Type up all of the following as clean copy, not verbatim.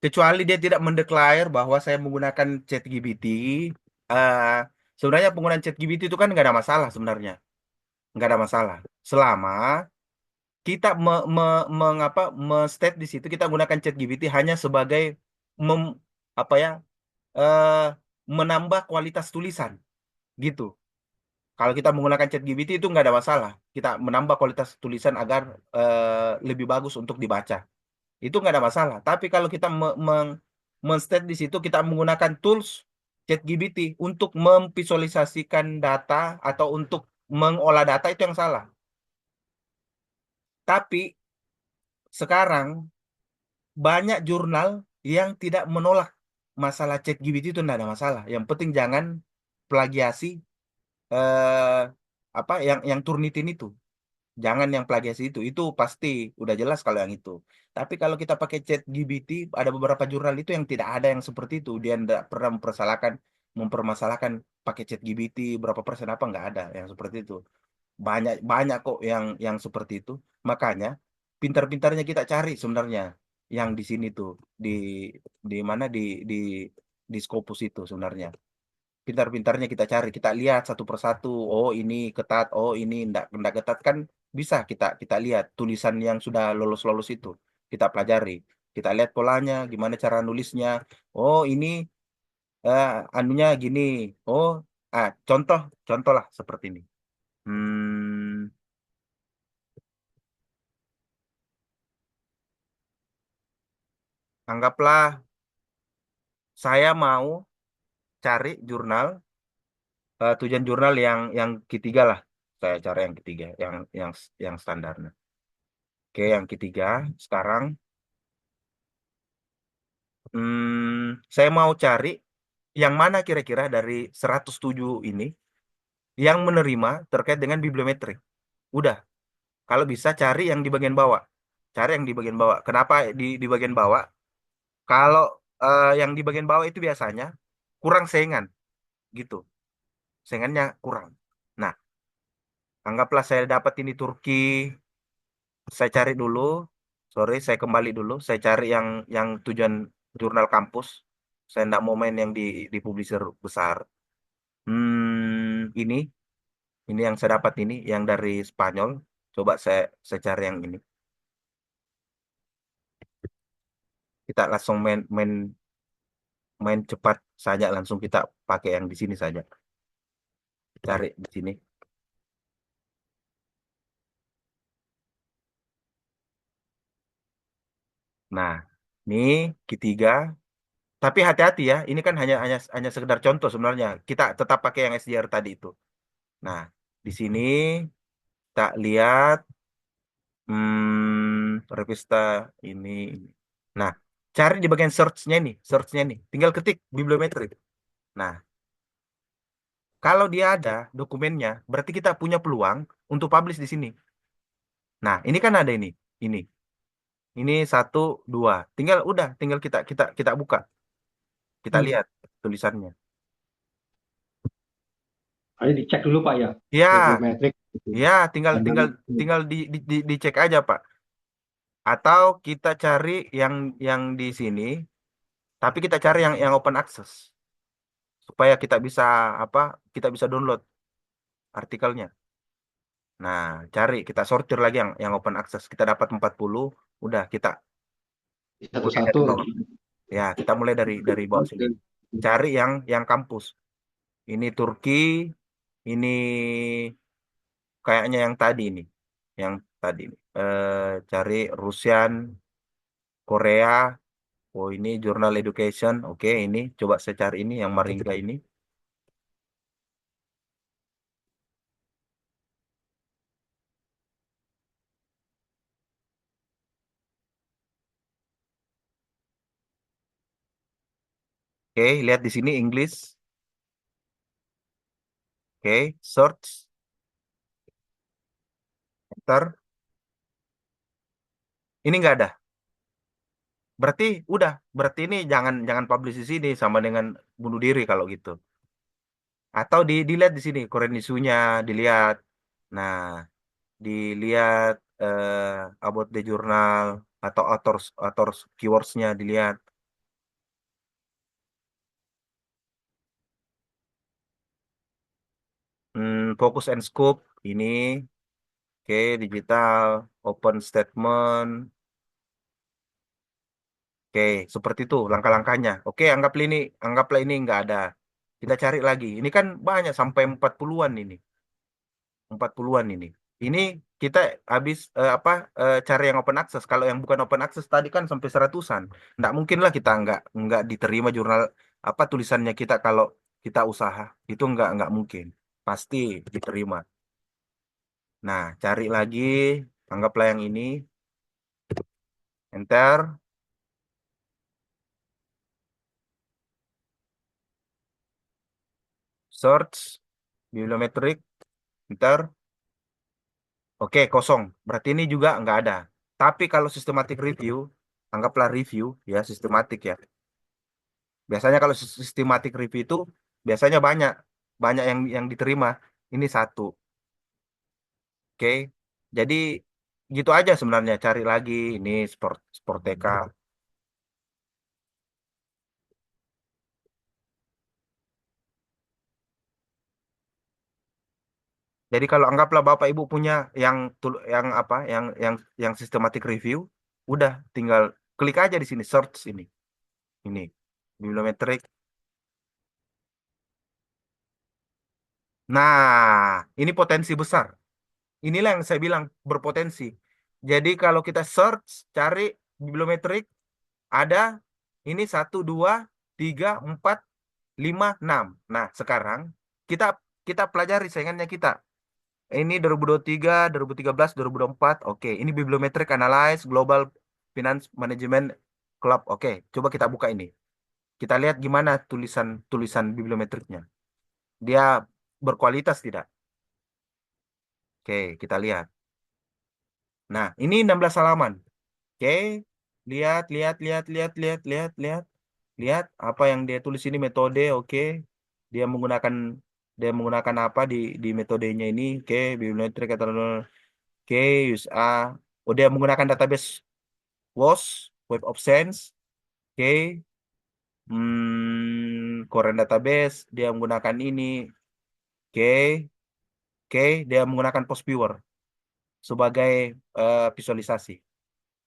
kecuali dia tidak mendeklar bahwa saya menggunakan ChatGPT. eh Sebenarnya penggunaan ChatGPT itu kan nggak ada masalah sebenarnya, nggak ada masalah selama kita mengapa state di situ kita gunakan ChatGPT hanya sebagai mem, apa ya eh menambah kualitas tulisan gitu. Kalau kita menggunakan ChatGPT itu nggak ada masalah. Kita menambah kualitas tulisan agar lebih bagus untuk dibaca. Itu nggak ada masalah. Tapi kalau kita men-state di situ kita menggunakan tools ChatGPT untuk memvisualisasikan data atau untuk mengolah data itu yang salah. Tapi sekarang banyak jurnal yang tidak menolak masalah ChatGPT itu tidak ada masalah. Yang penting jangan plagiasi eh, apa yang Turnitin itu. Jangan yang plagiasi itu pasti udah jelas kalau yang itu. Tapi kalau kita pakai chat GPT, ada beberapa jurnal itu yang tidak ada yang seperti itu. Dia tidak pernah mempermasalahkan pakai chat GPT berapa persen apa nggak ada yang seperti itu. Banyak banyak kok yang seperti itu. Makanya pintar-pintarnya kita cari sebenarnya yang di sini tuh di mana di Scopus itu sebenarnya. Pintar-pintarnya kita cari, kita lihat satu persatu. Oh ini ketat, oh ini enggak ketat kan bisa kita kita lihat tulisan yang sudah lolos-lolos itu. Kita pelajari, kita lihat polanya, gimana cara nulisnya. Oh ini anunya gini. Oh contoh contoh lah seperti ini. Hmm, Anggaplah saya mau cari jurnal, tujuan jurnal yang ketiga lah. Saya cari yang ketiga, yang standar. Nah, oke, yang ketiga sekarang. Saya mau cari yang mana kira-kira dari 107 ini yang menerima terkait dengan bibliometri. Udah, kalau bisa cari yang di bagian bawah. Cari yang di bagian bawah. Kenapa di bagian bawah? Kalau yang di bagian bawah itu biasanya kurang saingan gitu. Saingannya kurang. Nah, anggaplah saya dapat ini Turki, saya cari dulu. Sorry, saya kembali dulu. Saya cari yang tujuan jurnal kampus. Saya tidak mau main yang di publisher besar. Ini yang saya dapat ini, yang dari Spanyol. Coba saya cari yang ini. Kita langsung main main main cepat saja, langsung kita pakai yang di sini saja. Cari di sini. Nah, ini ketiga. Tapi hati-hati ya, ini kan hanya hanya hanya sekedar contoh sebenarnya. Kita tetap pakai yang SDR tadi itu. Nah, di sini kita lihat revista ini. Nah, cari di bagian search-nya nih. Tinggal ketik bibliometri. Nah, kalau dia ada dokumennya, berarti kita punya peluang untuk publish di sini. Nah, ini kan ada ini, ini, ini satu, dua. Tinggal kita kita kita buka, kita Hmm. lihat tulisannya. Ayo dicek dulu Pak ya, Ya, bibliometrik gitu. ya, tinggal Karena tinggal tinggal dicek aja Pak. Atau kita cari yang di sini, tapi kita cari yang open access supaya kita bisa apa? Kita bisa download artikelnya. Nah, cari kita sortir lagi yang open access. Kita dapat 40, udah kita mulai satu-satu. dari bawah. Ya, kita mulai dari bawah sini. Oke. Cari yang kampus. Ini Turki, ini kayaknya yang tadi ini. Yang tadi ini. Cari Rusian, Korea. Oh, ini Journal Education. Oke, ini coba saya cari ini yang Maringga ini. Oke, lihat di sini English. Oke, search, enter. Ini nggak ada. Berarti udah. Berarti ini jangan jangan publish di sini sama dengan bunuh diri kalau gitu. Atau dilihat di sini Korean isunya dilihat. Nah, dilihat about the journal atau authors authors keywordsnya dilihat. Focus and Scope ini, oke, digital, open statement, oke, seperti itu langkah-langkahnya. Oke, anggaplah ini nggak ada. Kita cari lagi. Ini kan banyak sampai 40-an ini. 40-an ini. Ini kita habis cari yang open access. Kalau yang bukan open access tadi kan sampai seratusan. Nggak mungkin lah kita nggak diterima jurnal apa tulisannya kita kalau kita usaha. Itu nggak mungkin. Pasti diterima. Nah, cari lagi. Anggaplah yang ini. Enter. Search. Bibliometrik. Enter. Oke, kosong. Berarti ini juga nggak ada. Tapi kalau systematic review, anggaplah review ya, sistematik ya. Biasanya kalau systematic review itu biasanya banyak banyak yang diterima. Ini satu. Oke. Jadi gitu aja sebenarnya cari lagi ini Sporteka. Jadi kalau anggaplah Bapak Ibu punya yang apa yang systematic review, udah tinggal klik aja di sini search ini. Ini bibliometrik. Nah, ini potensi besar. Inilah yang saya bilang berpotensi. Jadi kalau kita search, cari bibliometrik, ada ini satu, dua, tiga, empat, lima, enam. Nah, sekarang kita kita pelajari saingannya kita. Ini 2023, 2013, 2024. Oke, ini bibliometric analyze global finance management club. Oke, coba kita buka ini. Kita lihat gimana tulisan tulisan bibliometriknya. Dia berkualitas tidak? Oke, kita lihat. Nah, ini 16 halaman. Oke, lihat, lihat, lihat, lihat, lihat, lihat, lihat, lihat apa yang dia tulis ini metode. Oke, dia menggunakan apa di metodenya ini. Oke, bibliometrik atau oke, use A. Oh, dia menggunakan database WOS, Web of Science. Oke, Current database. Dia menggunakan ini. Oke, oke, dia menggunakan Postviewer sebagai visualisasi.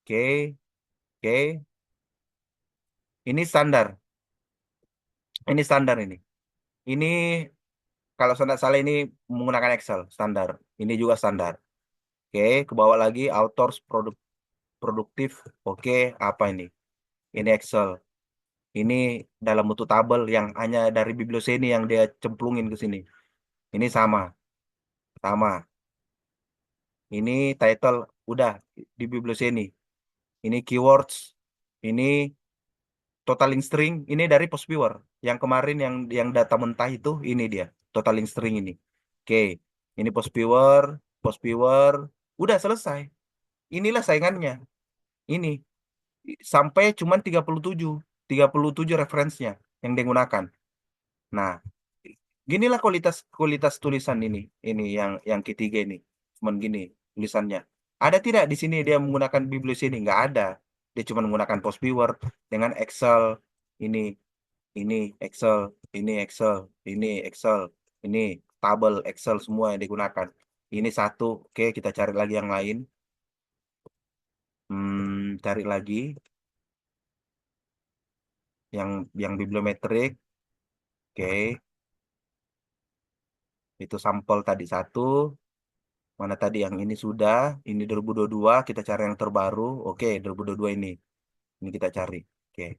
Oke, oke, ini standar. Ini standar ini. Ini kalau saya tidak salah ini menggunakan Excel standar. Ini juga standar. Oke, ke bawah lagi authors produktif. Oke, apa ini? Ini Excel. Ini dalam bentuk tabel yang hanya dari Biblioseni yang dia cemplungin ke sini. Ini sama, sama. Ini title udah di Biblioseni. Ini keywords. Ini totaling string. Ini dari Postviewer. Yang kemarin yang data mentah itu ini dia totaling string ini. Oke, ini Postviewer, Postviewer. Udah selesai. Inilah saingannya. Ini sampai cuman 37 referensinya yang digunakan. Nah, ginilah kualitas kualitas tulisan ini yang ketiga ini. Cuman gini tulisannya. Ada tidak di sini dia menggunakan biblios ini? Nggak ada. Dia cuma menggunakan Postviewer dengan Excel ini, ini Excel, ini Excel, ini Excel, ini tabel Excel semua yang digunakan. Ini satu. Oke, kita cari lagi yang lain. Cari lagi yang bibliometrik. Oke, itu sampel tadi satu. Mana tadi yang ini sudah, ini 2022, kita cari yang terbaru. Oke, 2022 ini. Ini kita cari. Oke.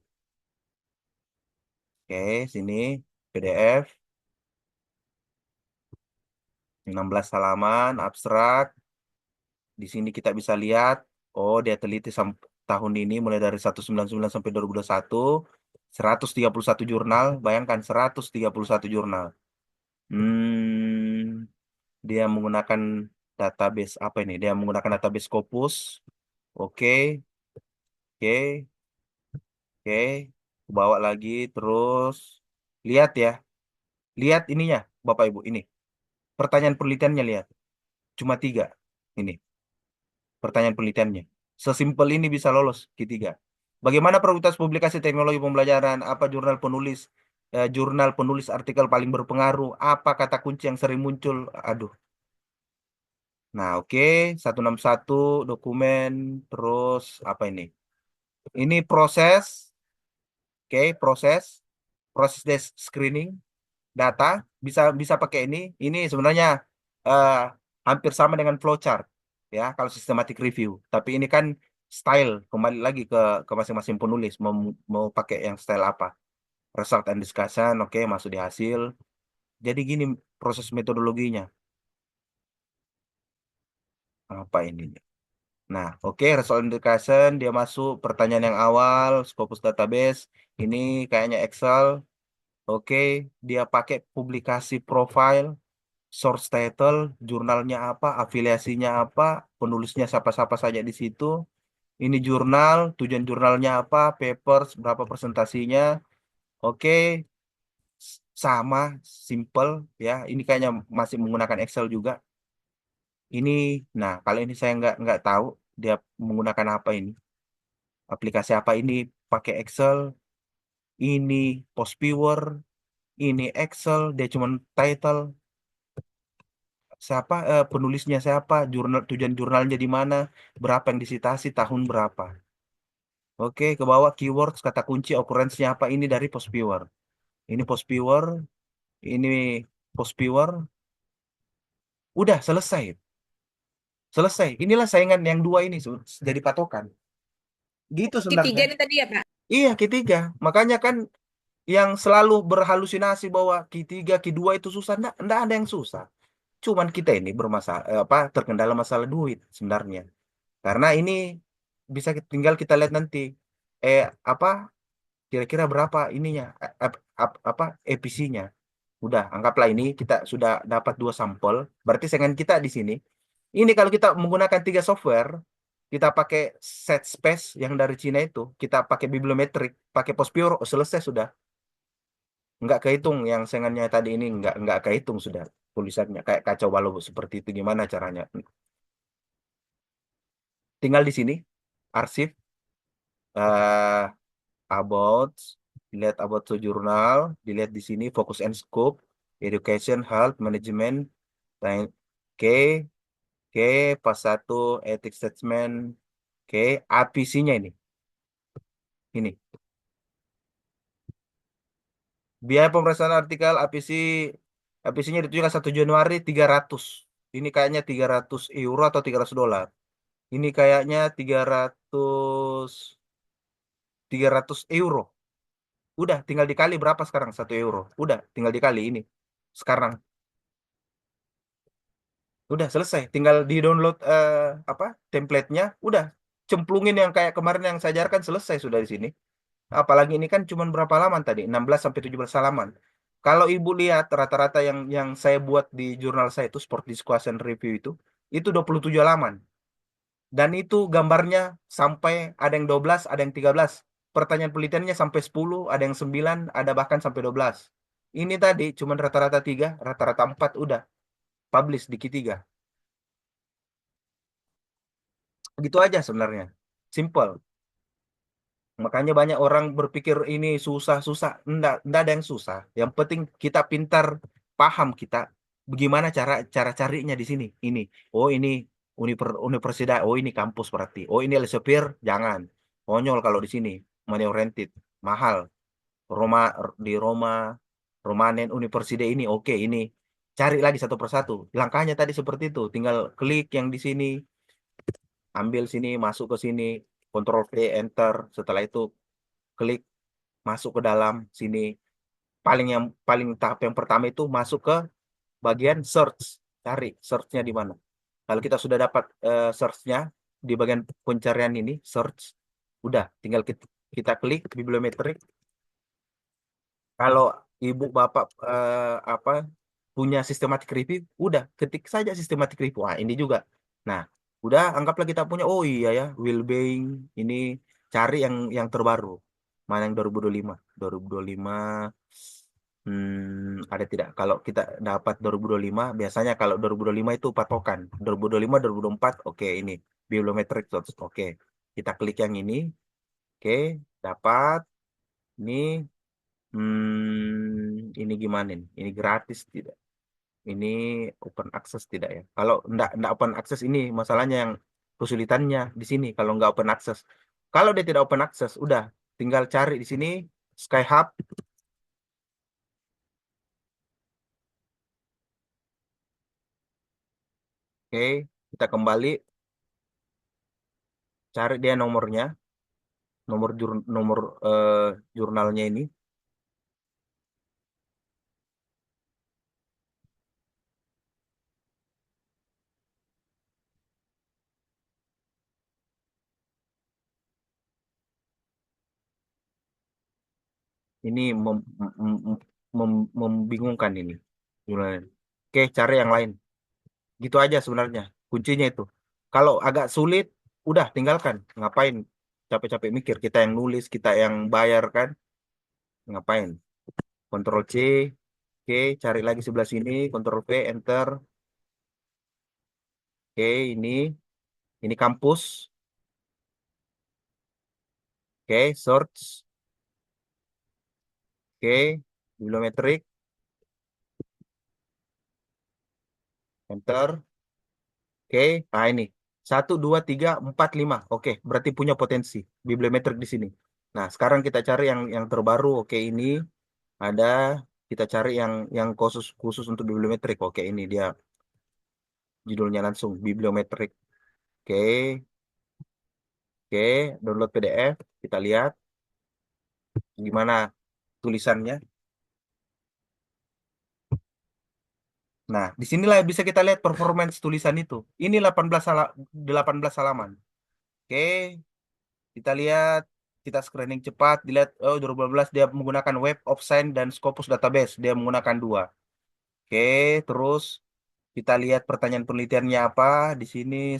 Oke, sini PDF 16 halaman abstrak. Di sini kita bisa lihat, oh dia teliti tahun ini mulai dari 199 sampai 2021, 131 jurnal, bayangkan 131 jurnal. Hmm, dia menggunakan database apa ini? Dia menggunakan database Scopus. Oke, oke. Oke, bawa lagi terus. Lihat ya, lihat ininya, Bapak Ibu. Ini pertanyaan penelitiannya lihat, cuma tiga. Ini pertanyaan penelitiannya. Sesimpel ini bisa lolos Q3. Bagaimana prioritas publikasi teknologi pembelajaran? Apa jurnal penulis? jurnal penulis artikel paling berpengaruh, apa kata kunci yang sering muncul. Aduh. Nah, oke, 161 dokumen, terus apa ini? Ini proses, oke, proses desk screening data bisa bisa pakai ini. Ini sebenarnya eh, hampir sama dengan flowchart ya kalau systematic review. Tapi ini kan style, kembali lagi ke masing-masing penulis mau pakai yang style apa. Result and discussion, oke, masuk di hasil. Jadi gini proses metodologinya. Apa ini? Nah, oke, result and discussion dia masuk pertanyaan yang awal, Scopus database. Ini kayaknya Excel. Oke, dia pakai publikasi profile, source title, jurnalnya apa, afiliasinya apa, penulisnya siapa-siapa saja di situ. Ini jurnal, tujuan jurnalnya apa, papers, berapa presentasinya. Oke, sama, simple ya. Ini kayaknya masih menggunakan Excel juga. Ini, nah kalau ini saya nggak tahu dia menggunakan apa ini, aplikasi apa ini, pakai Excel. Ini post viewer, ini Excel, dia cuma title. Siapa penulisnya siapa, jurnal tujuan jurnalnya di mana, berapa yang disitasi, tahun berapa. Oke, ke bawah keywords, kata kunci, occurrence-nya apa, ini dari post viewer. Ini post viewer, ini post viewer, udah selesai. Selesai. Inilah saingan yang dua ini jadi patokan. Gitu Ketiga sebenarnya. ini tadi ya, Pak. Iya, ketiga. Makanya kan yang selalu berhalusinasi bahwa Q3, Q2 itu susah, enggak ada yang susah. Cuman kita ini bermasalah apa terkendala masalah duit sebenarnya. Karena ini bisa tinggal kita lihat nanti eh apa kira-kira berapa ininya apa EPC-nya. Udah, anggaplah ini kita sudah dapat dua sampel, berarti saingan kita di sini. Ini kalau kita menggunakan tiga software, kita pakai set space yang dari Cina itu, kita pakai bibliometrik, pakai Postpure, oh, selesai sudah. Nggak kehitung yang saingannya tadi ini, nggak kehitung sudah tulisannya kayak kacau balau seperti itu gimana caranya. Tinggal di sini, arsip, eh about, dilihat about to jurnal, dilihat di sini focus and scope, education, health, management, oke, oke, pas satu, ethics statement, oke, APC-nya ini, biaya pemeriksaan artikel APC-nya ditujukan 1 Januari 300. Ini kayaknya 300 euro atau 300 dolar. Ini kayaknya 300 euro. Udah, tinggal dikali berapa sekarang 1 euro. Udah, tinggal dikali ini. Sekarang udah selesai, tinggal di-download apa template-nya, udah cemplungin yang kayak kemarin yang saya ajarkan selesai sudah di sini. Apalagi ini kan cuma berapa halaman tadi? 16 sampai 17 halaman. Kalau Ibu lihat rata-rata yang saya buat di jurnal saya itu Sport Discussion Review itu 27 halaman. Dan itu gambarnya sampai ada yang 12, ada yang 13. Pertanyaan penelitiannya sampai 10, ada yang 9, ada bahkan sampai 12. Ini tadi cuma rata-rata 3, rata-rata 4 udah publish di Q3. Gitu aja sebenarnya. Simple. Makanya banyak orang berpikir ini susah-susah. Enggak ada yang susah. Yang penting kita pintar, paham kita bagaimana cara cara carinya di sini. Ini, oh ini universitas, oh ini kampus berarti. Oh ini Elsevier, jangan. Konyol kalau di sini, money oriented, mahal. Roma di Roma, Romanen University ini, oke ini. Cari lagi satu persatu. Langkahnya tadi seperti itu. Tinggal klik yang di sini, ambil sini, masuk ke sini, Ctrl V, Enter. Setelah itu klik masuk ke dalam sini. Yang paling tahap yang pertama itu masuk ke bagian search, cari searchnya di mana. Kalau kita sudah dapat searchnya di bagian pencarian ini, search, udah tinggal kita klik bibliometrik. Kalau ibu bapak apa punya systematic review, udah ketik saja systematic review. Wah, ini juga. Nah, udah anggaplah kita punya. Oh iya ya, well-being ini cari yang terbaru. Mana yang 2025? 2025 ada tidak? Kalau kita dapat 2025, biasanya kalau 2025 itu patokan. 2025, 2024, oke ini bibliometric source. Oke, kita klik yang ini. Oke, dapat ini. Ini gimana nih? Ini gratis tidak? Ini open access tidak ya? Kalau enggak open access ini masalahnya yang kesulitannya di sini kalau nggak open access. Kalau dia tidak open access, udah tinggal cari di sini Skyhub. Oke, kita kembali cari dia nomornya, nomor jurnalnya ini. Ini membingungkan ini jurnalnya. Oke, cari yang lain. Gitu aja sebenarnya. Kuncinya itu. Kalau agak sulit, udah tinggalkan. Ngapain capek-capek mikir? Kita yang nulis, kita yang bayar kan? Ngapain? Ctrl C, oke, cari lagi sebelah sini, Ctrl V, Enter. Oke, ini kampus. Oke, search. Oke, bibliometrik, Enter. Oke, nah ini. Satu, dua, tiga, empat, lima. Oke, berarti punya potensi. Bibliometrik di sini. Nah, sekarang kita cari yang terbaru. Oke, ini ada. Kita cari yang khusus khusus untuk bibliometrik. Oke, ini dia judulnya langsung bibliometrik. Oke, oke, download PDF. Kita lihat gimana tulisannya. Nah, disinilah bisa kita lihat performance tulisan itu. Ini 18 halaman. Oke, kita lihat, kita screening cepat, dilihat oh 2012 dia menggunakan Web of Science dan Scopus Database, dia menggunakan dua. Oke, terus kita lihat pertanyaan penelitiannya apa di sini.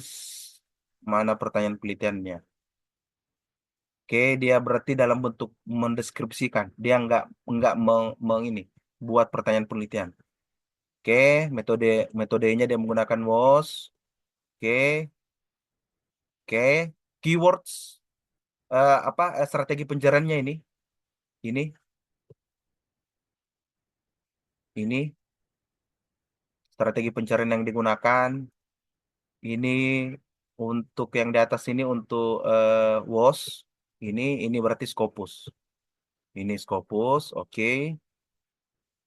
Mana pertanyaan penelitiannya? Oke, dia berarti dalam bentuk mendeskripsikan. Dia nggak ini buat pertanyaan penelitian. Oke, metodenya dia menggunakan WOS. Oke, oke, keywords strategi pencariannya ini, ini strategi pencarian yang digunakan. Ini untuk yang di atas ini untuk WOS. Ini berarti Scopus. Ini Scopus, oke.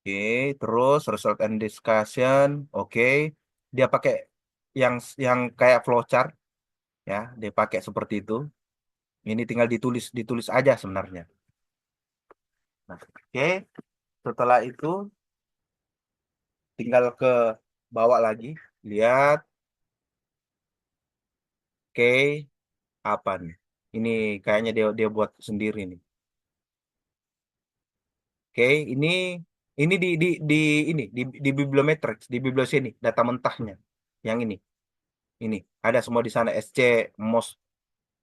Oke, terus result and discussion, oke. Dia pakai yang kayak flowchart ya, dia pakai seperti itu. Ini tinggal ditulis ditulis aja sebenarnya. Nah, oke. Setelah itu tinggal ke bawah lagi, lihat, oke, apa nih? Ini kayaknya dia dia buat sendiri nih. Oke, ini di bibliometrics, di biblios ini data mentahnya. Yang ini ada semua di sana SC, most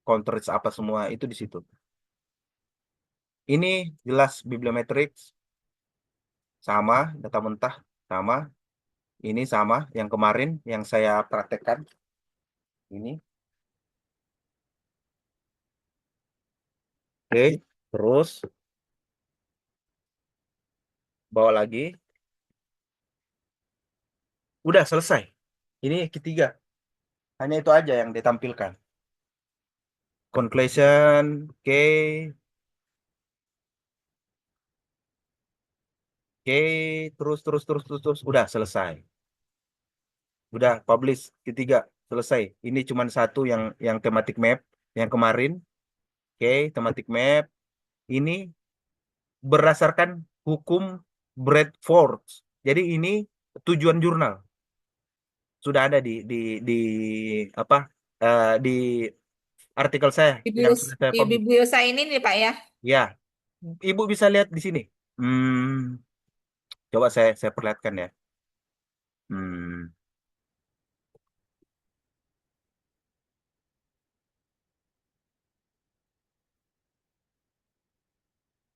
countries apa semua itu di situ. Ini jelas bibliometrics sama, data mentah sama, ini sama yang kemarin yang saya praktekkan ini. Oke, terus bawa lagi. Udah selesai. Ini ketiga. Hanya itu aja yang ditampilkan. Conclusion, oke, oke, terus, udah selesai. Udah publish ketiga selesai. Ini cuma satu yang thematic map yang kemarin. Oke, thematic map ini berdasarkan hukum Bradford. Jadi ini tujuan jurnal sudah ada di apa di artikel saya yang sudah saya Di publish. bibliosa ini nih Pak ya. Ya, Ibu bisa lihat di sini. Hmm, coba saya perlihatkan ya. Hmm,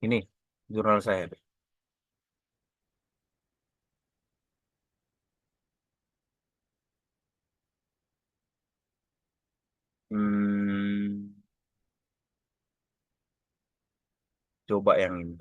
ini jurnal saya. Hmm, coba yang ini.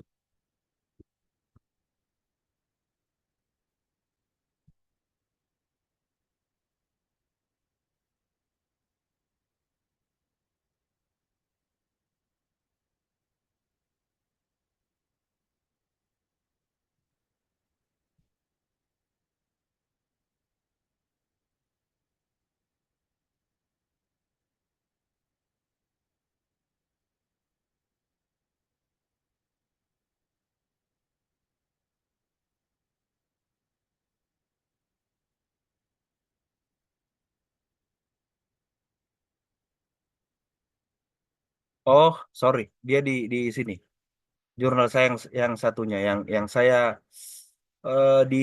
Oh, sorry, dia di sini. Jurnal saya yang satunya, yang saya di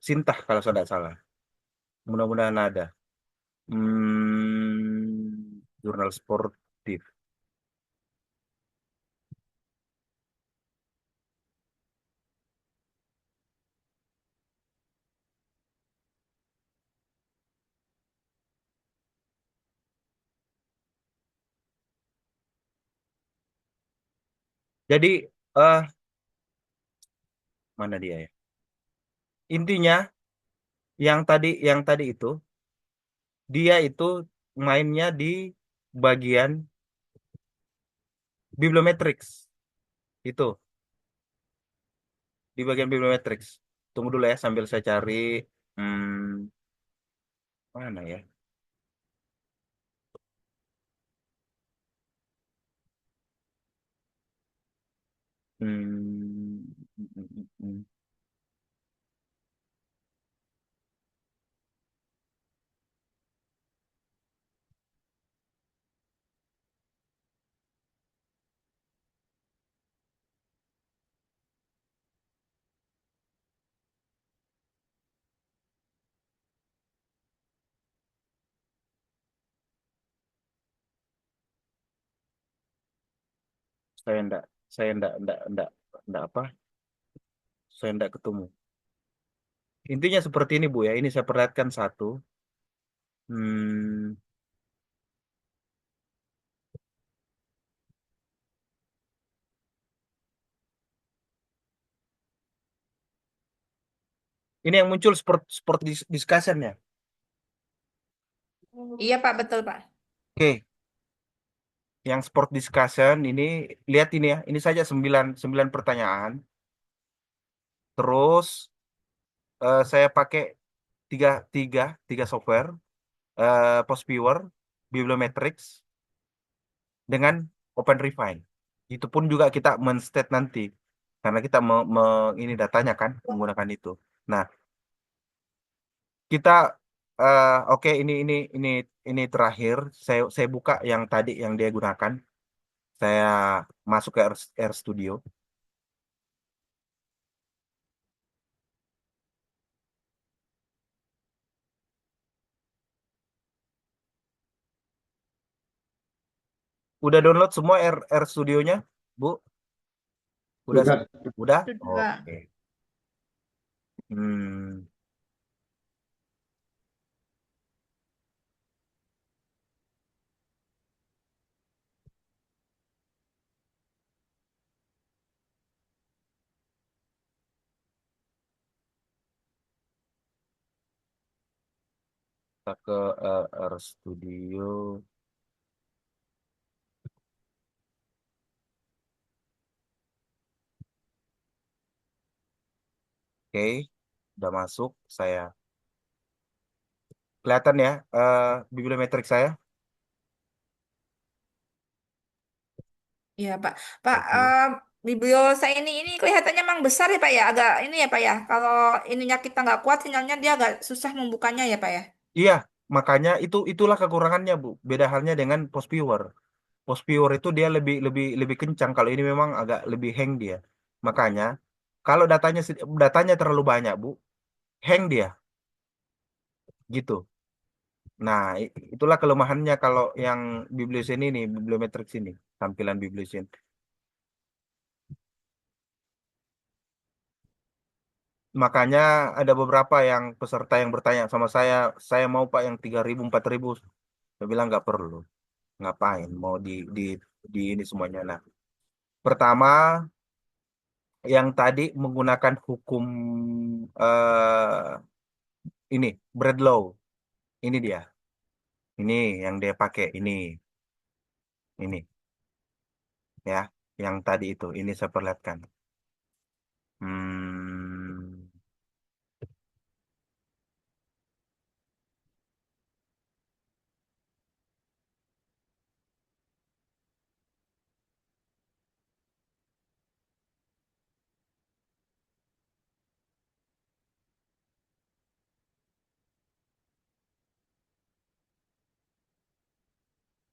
Sintah kalau saya tidak salah. Mudah-mudahan ada. Jurnal sportif. Jadi, eh mana dia ya? Intinya, yang tadi itu, dia itu mainnya di bagian bibliometrics. Itu, di bagian bibliometrics. Tunggu dulu ya, sambil saya cari. Hmm, mana ya? Hmm, hmm, hmm, hmm, hmm. Saya enggak apa? Saya enggak ketemu. Intinya seperti ini Bu ya. Ini saya perlihatkan satu. Hmm, ini yang muncul sport discussion ya. Iya Pak, betul Pak. Oke, yang sport discussion ini lihat ini ya. Ini saja 9 9 pertanyaan. Terus saya pakai tiga tiga tiga software, Post Viewer, Bibliometrics dengan Open Refine. Itu pun juga kita men-state nanti karena kita ini datanya kan menggunakan itu. Nah, kita oke, ini terakhir saya buka yang tadi yang dia gunakan. Saya masuk ke R Studio. Udah download semua R Studionya, Bu? Udah Sudah. udah? Sudah. Oke. Hmm, kita ke R Studio. Oke, udah masuk. Saya kelihatan ya bibliometrik saya. Iya Pak. Pak, Oke. biblio saya ini kelihatannya emang besar ya Pak ya. Agak ini ya Pak ya. Kalau ininya kita nggak kuat sinyalnya dia agak susah membukanya ya Pak ya. Iya, makanya itulah kekurangannya, Bu. Beda halnya dengan Post Viewer. Post Viewer itu dia lebih lebih lebih kencang. Kalau ini memang agak lebih hang dia. Makanya kalau datanya terlalu banyak, Bu, hang dia gitu. Nah, itulah kelemahannya kalau yang Bibliosin ini, Bibliometrics ini, tampilan Bibliosin. Makanya ada beberapa yang peserta yang bertanya sama saya mau Pak yang 3.000 4.000. Saya bilang nggak perlu. Ngapain mau di ini semuanya. Nah, pertama yang tadi menggunakan hukum ini Bradlaugh. Ini dia. Ini yang dia pakai ini ya, yang tadi itu. Ini saya perlihatkan. Hmm,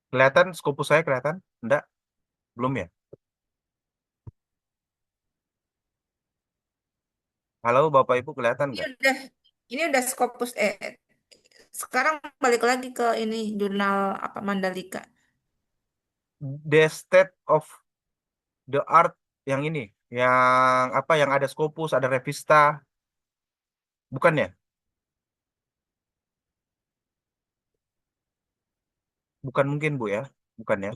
Kelihatan Scopus saya kelihatan? Enggak, belum ya? Halo Bapak Ibu kelihatan Ini nggak? udah ini udah Scopus sekarang balik lagi ke ini jurnal apa Mandalika. The State of the Art yang ini, yang apa yang ada Scopus, ada Revista, bukan ya? Bukan mungkin Bu ya? Bukan ya?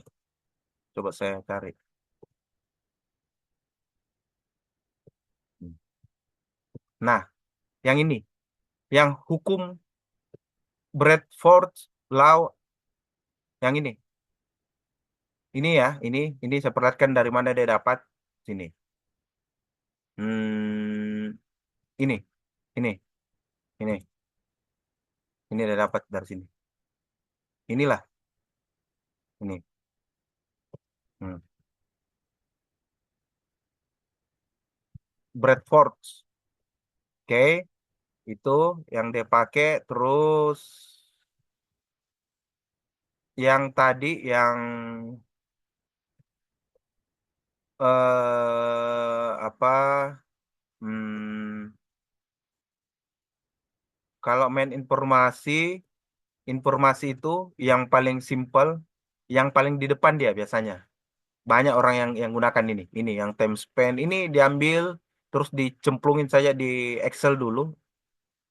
Coba saya cari. Nah, yang ini, yang hukum Bradford Law yang ini ya, ini saya perlihatkan dari mana dia dapat sini. Hmm, ini, ini, ini dia dapat dari sini. Inilah, ini. Hmm. Bradford, oke, itu yang dia pakai. Terus yang tadi yang apa? Hmm, kalau main informasi, informasi itu yang paling simple, yang paling di depan dia biasanya. Banyak orang yang gunakan ini. Ini yang time span ini diambil terus dicemplungin saja di Excel dulu.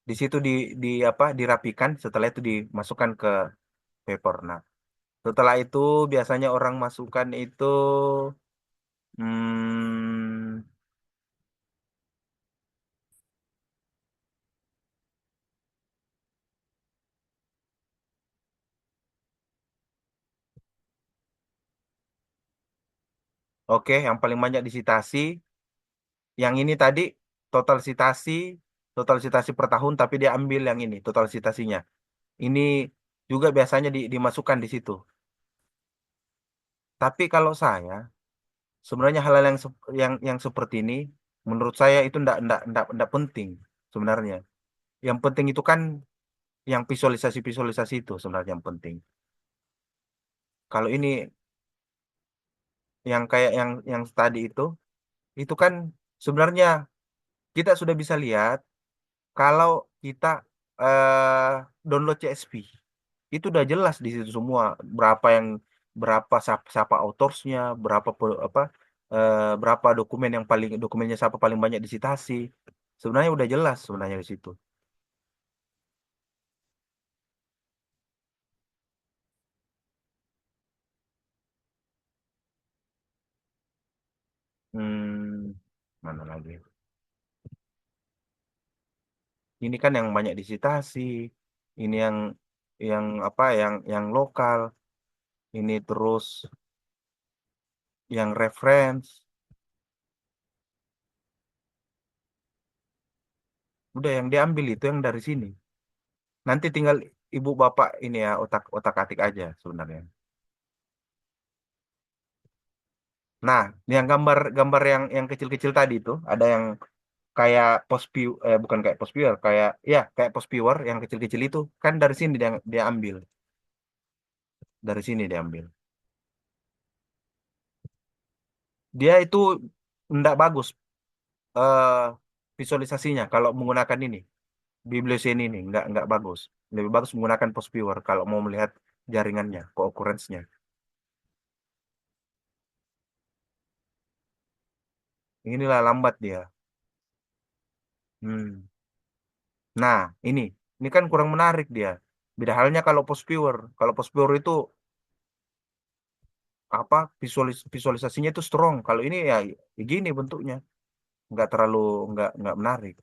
Di situ di apa dirapikan, setelah itu dimasukkan ke paper. Nah, setelah itu biasanya orang masukkan itu hmm, oke, yang paling banyak disitasi. Yang ini tadi total citasi, total citasi per tahun, tapi dia ambil yang ini total citasinya. Ini juga biasanya dimasukkan di situ. Tapi kalau saya sebenarnya hal-hal yang seperti ini menurut saya itu ndak penting sebenarnya. Yang penting itu kan yang visualisasi-visualisasi itu sebenarnya yang penting. Kalau ini yang kayak yang tadi itu kan sebenarnya kita sudah bisa lihat kalau kita download CSV itu udah jelas di situ semua berapa yang siapa autorsnya, berapa dokumen yang paling dokumennya siapa paling banyak disitasi. Sebenarnya udah jelas sebenarnya di situ. Hmm, mana lagi? Ini kan yang banyak disitasi. Ini yang apa yang lokal. Ini terus yang reference. Udah yang diambil itu yang dari sini. Nanti tinggal ibu bapak ini ya otak atik aja sebenarnya. Nah, yang gambar yang kecil-kecil tadi itu ada yang kayak post view bukan kayak post viewer kayak ya kayak post viewer yang kecil-kecil itu kan dari sini dia ambil. Dari sini dia ambil. Dia itu enggak bagus eh visualisasinya kalau menggunakan ini. Bibliosin ini nggak bagus. Lebih bagus menggunakan post viewer kalau mau melihat jaringannya, co-occurrence-nya. Inilah lambat dia. Hmm. Nah, ini ini kan kurang menarik dia. Beda halnya kalau post viewer. Kalau post viewer itu apa visualisasinya itu strong. Kalau ini ya gini bentuknya, nggak terlalu nggak menarik.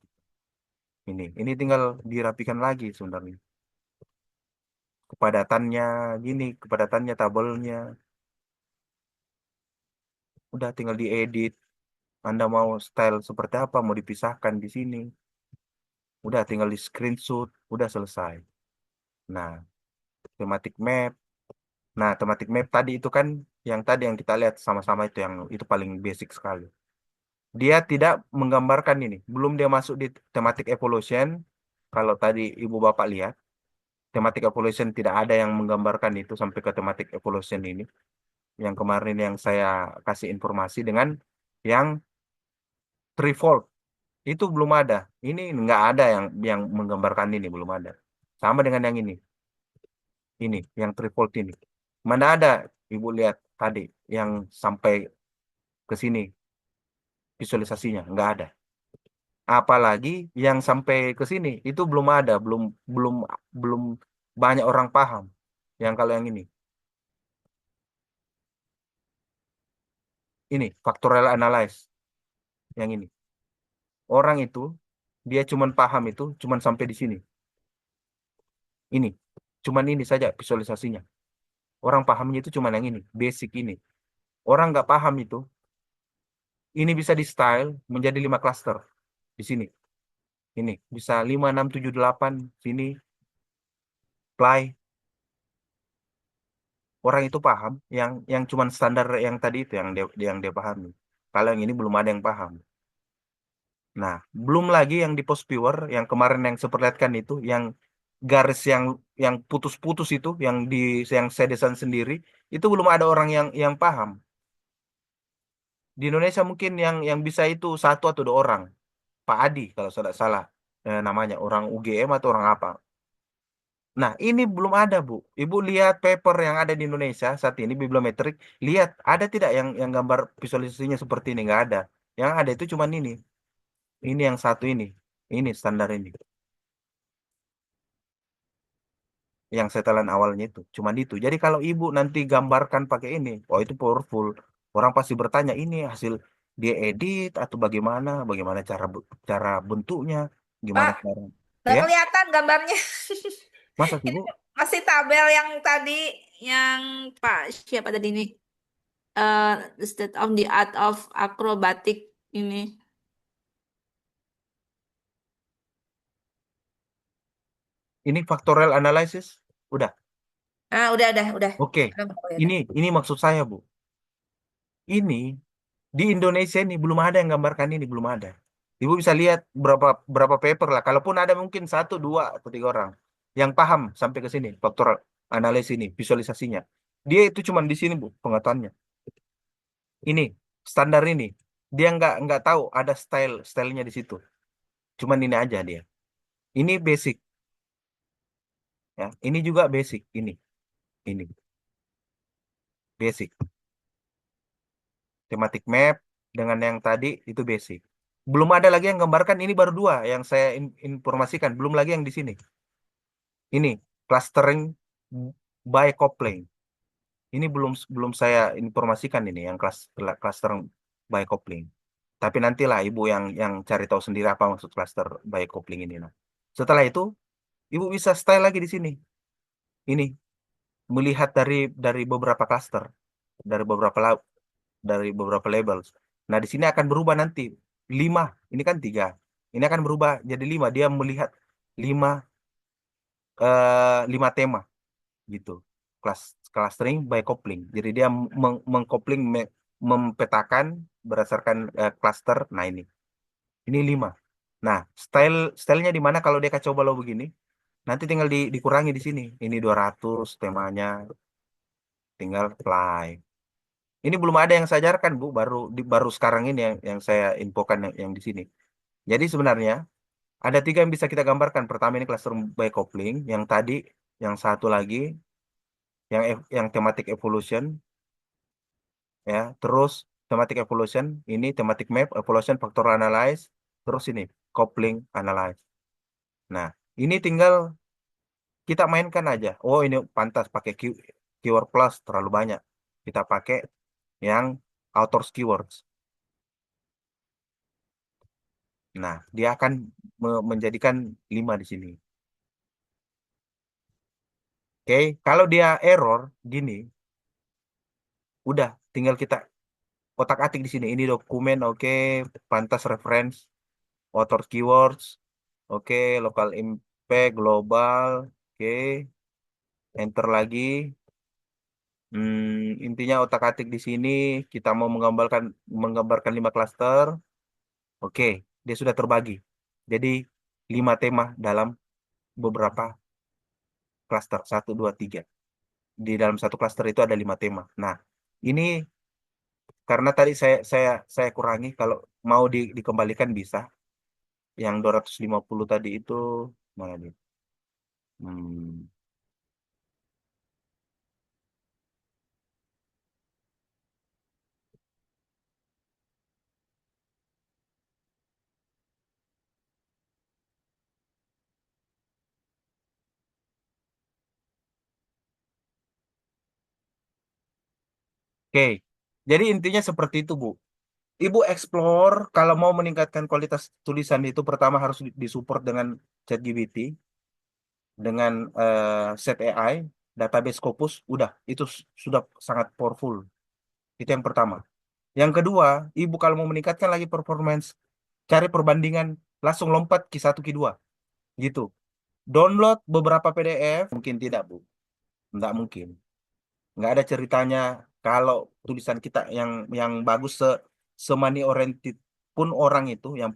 Ini tinggal dirapikan lagi sebenarnya. Kepadatannya gini, kepadatannya tabelnya. Udah tinggal diedit. Anda mau style seperti apa, mau dipisahkan di sini. Udah tinggal di screenshot, udah selesai. Nah, thematic map. Nah, thematic map tadi itu kan yang tadi yang kita lihat sama-sama itu yang itu paling basic sekali. Dia tidak menggambarkan ini, belum dia masuk di thematic evolution. Kalau tadi Ibu Bapak lihat, Thematic evolution tidak ada yang menggambarkan itu sampai ke thematic evolution ini. Yang kemarin yang saya kasih informasi dengan yang threefold itu belum ada. Ini nggak ada yang menggambarkan ini belum ada. Sama dengan yang ini yang threefold ini. Mana ada Ibu lihat tadi yang sampai ke sini visualisasinya nggak ada. Apalagi yang sampai ke sini itu belum ada, belum belum banyak orang paham. Yang kalau yang ini factorial analysis yang ini. Orang itu dia cuman paham itu cuman sampai di sini. Ini cuman ini saja visualisasinya. Orang pahamnya itu cuman yang ini, basic ini. Orang nggak paham itu, ini bisa di style menjadi 5 klaster di sini. Ini bisa 5, 6, 7, 8 sini play. Orang itu paham yang cuman standar yang tadi itu yang dia pahami. Kalau yang ini belum ada yang paham. Nah, belum lagi yang di post viewer yang kemarin yang saya perlihatkan itu yang garis yang putus-putus itu yang saya desain sendiri itu belum ada orang yang paham. Di Indonesia mungkin yang bisa itu satu atau dua orang. Pak Adi kalau saya tidak salah namanya orang UGM atau orang apa. Nah, ini belum ada, Bu. Ibu lihat paper yang ada di Indonesia saat ini, bibliometrik. Lihat, ada tidak yang gambar visualisasinya seperti ini? Nggak ada. Yang ada itu cuma ini. Ini yang satu ini. Ini standar ini. Yang setelan awalnya itu. Cuma itu. Jadi kalau Ibu nanti gambarkan pakai ini, oh itu powerful. Orang pasti bertanya, ini hasil dia edit atau bagaimana? Bagaimana cara bentuknya? Gimana Pak, cara? nggak Ya, kelihatan gambarnya. masa sih, Ini Bu? masih tabel yang tadi, yang Pak siapa tadi nih? The state of the art of acrobatic ini. Ini factorial analysis. Udah. Ah, udah. Oke. Oh, ya Ini udah. ini maksud saya, Bu. Ini di Indonesia ini belum ada yang gambarkan ini, belum ada. Ibu bisa lihat berapa berapa paper lah. Kalaupun ada mungkin satu, dua, atau tiga orang yang paham sampai ke sini, faktor analisis ini, visualisasinya. Dia itu cuma di sini, Bu, pengetahuannya. Ini standar ini. Dia nggak tahu ada stylenya di situ. Cuman ini aja dia. Ini basic, ya. Ini juga basic. Ini basic. Thematic map dengan yang tadi itu basic. Belum ada lagi yang gambarkan ini baru dua yang saya informasikan. Belum lagi yang di sini. Ini clustering by coupling. Ini belum belum saya informasikan ini yang clustering by coupling. Tapi nantilah Ibu yang cari tahu sendiri apa maksud cluster by coupling ini. Nah, setelah itu Ibu bisa style lagi di sini. Ini melihat dari beberapa cluster, dari beberapa labels. Nah, di sini akan berubah nanti 5. Ini kan 3. Ini akan berubah jadi 5. Dia melihat 5 5 tema gitu. Clustering by coupling. Jadi dia mengkopling mempetakan berdasarkan cluster. Nah, ini 5. Nah, stylenya di mana kalau dia kacau balau begini? Nanti tinggal dikurangi di sini. Ini 200 temanya, tinggal apply. Ini belum ada yang saya ajarkan, Bu, baru sekarang ini yang saya infokan yang di sini. Jadi sebenarnya ada 3 yang bisa kita gambarkan. Pertama ini cluster by coupling, yang tadi, yang satu lagi yang thematic evolution, ya. Terus thematic evolution, ini thematic map, evolution factor analyze, terus ini coupling analyze. Nah, ini tinggal kita mainkan aja. Oh, ini pantas pakai keyword plus terlalu banyak. Kita pakai yang authors keywords. Nah, dia akan menjadikan 5 di sini. Oke, kalau dia error gini, udah tinggal kita otak-atik di sini. Ini dokumen, oke, pantas reference, author keywords, oke, local impact, global, oke, enter lagi. Intinya otak-atik di sini kita mau menggambarkan 5 klaster, oke, dia sudah terbagi. Jadi 5 tema dalam beberapa klaster 1, 2, 3. Di dalam satu klaster itu ada 5 tema. Nah, ini karena tadi saya kurangi, kalau mau dikembalikan bisa. Yang 250 tadi itu mana nih? Hmm, Oke, jadi intinya seperti itu, Bu. Ibu explore kalau mau meningkatkan kualitas tulisan itu pertama harus disupport dengan ChatGPT, dengan set AI, database Scopus, udah itu sudah sangat powerful. Itu yang pertama. Yang kedua, ibu kalau mau meningkatkan lagi performance, cari perbandingan, langsung lompat Q1 Q2 gitu. Download beberapa PDF, mungkin tidak, Bu. Nggak mungkin. Nggak ada ceritanya kalau tulisan kita yang bagus, semani oriented pun orang itu yang